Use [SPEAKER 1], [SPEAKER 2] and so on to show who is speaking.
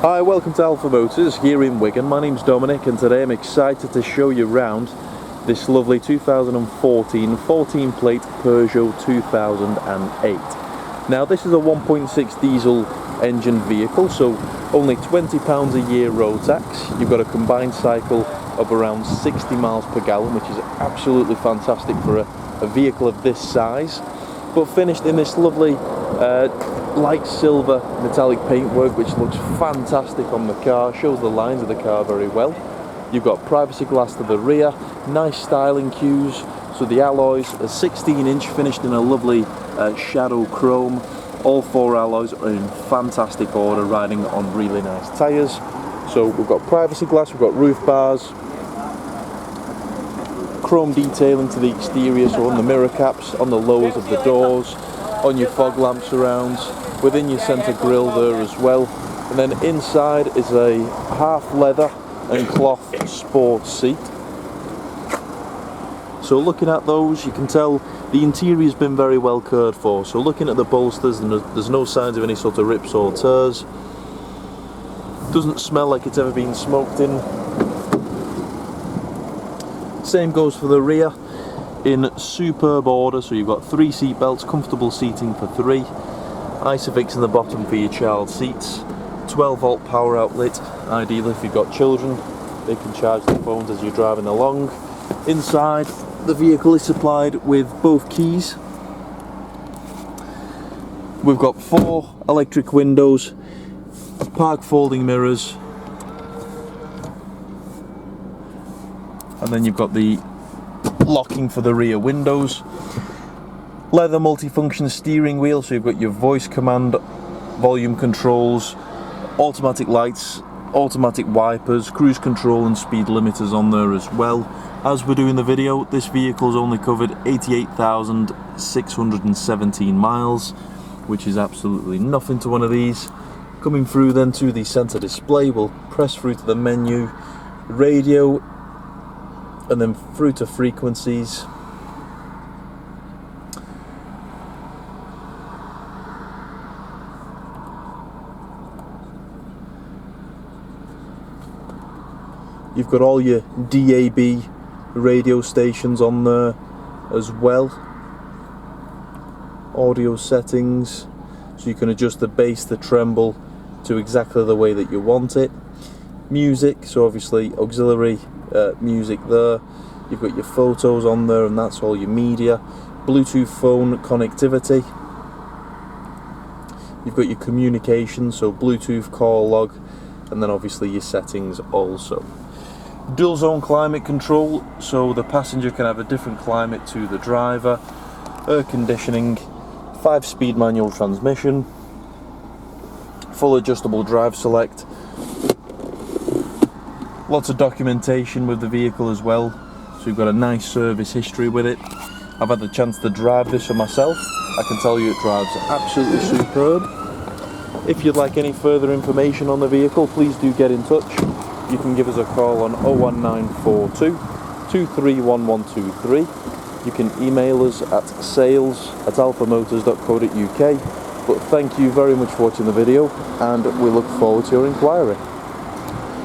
[SPEAKER 1] Hi, welcome to Alpha Motors here in Wigan. My name's Dominic and today I'm excited to show you around this lovely 2014 14 plate Peugeot 2008. Now this is a 1.6 diesel engine vehicle, so only £20 a year road tax. You've got a combined cycle of around 60 miles per gallon, which is absolutely fantastic for a vehicle of this size, but finished in this lovely light silver metallic paintwork which looks fantastic on the car, shows the lines of the car very well. You've got privacy glass to the rear, nice styling cues, so the alloys are 16-inch, finished in a lovely shadow chrome. All four alloys are in fantastic order, riding on really nice tyres. So we've got privacy glass, we've got roof bars, chrome detailing to the exterior, so on the mirror caps, on the lowers of the doors, on your fog lamp surrounds, within your centre grille there as well. And then inside is a half leather and cloth sports seat. So looking at those, you can tell the interior's been very well cared for. So looking at the bolsters, there's no signs of any sort of rips or tears. Doesn't smell like it's ever been smoked in. Same goes for the rear, in superb order. So you've got 3 seat belts, comfortable seating for 3, ISOFIX in the bottom for your child seats, 12-volt power outlet, ideal if you've got children, they can charge their phones as you're driving along. Inside, the vehicle is supplied with both keys. We've got 4 electric windows, park folding mirrors, and then you've got the locking for the rear windows, leather multifunction steering wheel, so you've got your voice command, volume controls, automatic lights, automatic wipers, cruise control and speed limiters on there as well. As we're doing the video, this vehicle's only covered 88,617 miles, which is absolutely nothing to one of these. Coming through then to the centre display, we'll press through to the menu, radio, and then through to frequencies. You've got all your DAB radio stations on there as well. Audio settings, so you can adjust the bass, the treble to exactly the way that you want it. Music, so obviously auxiliary music there. You've got your photos on there, and that's all your media. Bluetooth phone connectivity. You've got your communication, so Bluetooth call log, and then obviously your settings also. Dual zone climate control, so the passenger can have a different climate to the driver. Air conditioning, 5-speed manual transmission, full adjustable drive select. Lots of documentation with the vehicle as well, so you've got a nice service history with it. I've had the chance to drive this for myself. I can tell you it drives absolutely superb. If you'd like any further information on the vehicle, please do get in touch. You can give us a call on 01942 231123. You can email us at sales@alphamotors.co.uk. But thank you very much for watching the video, and we look forward to your inquiry.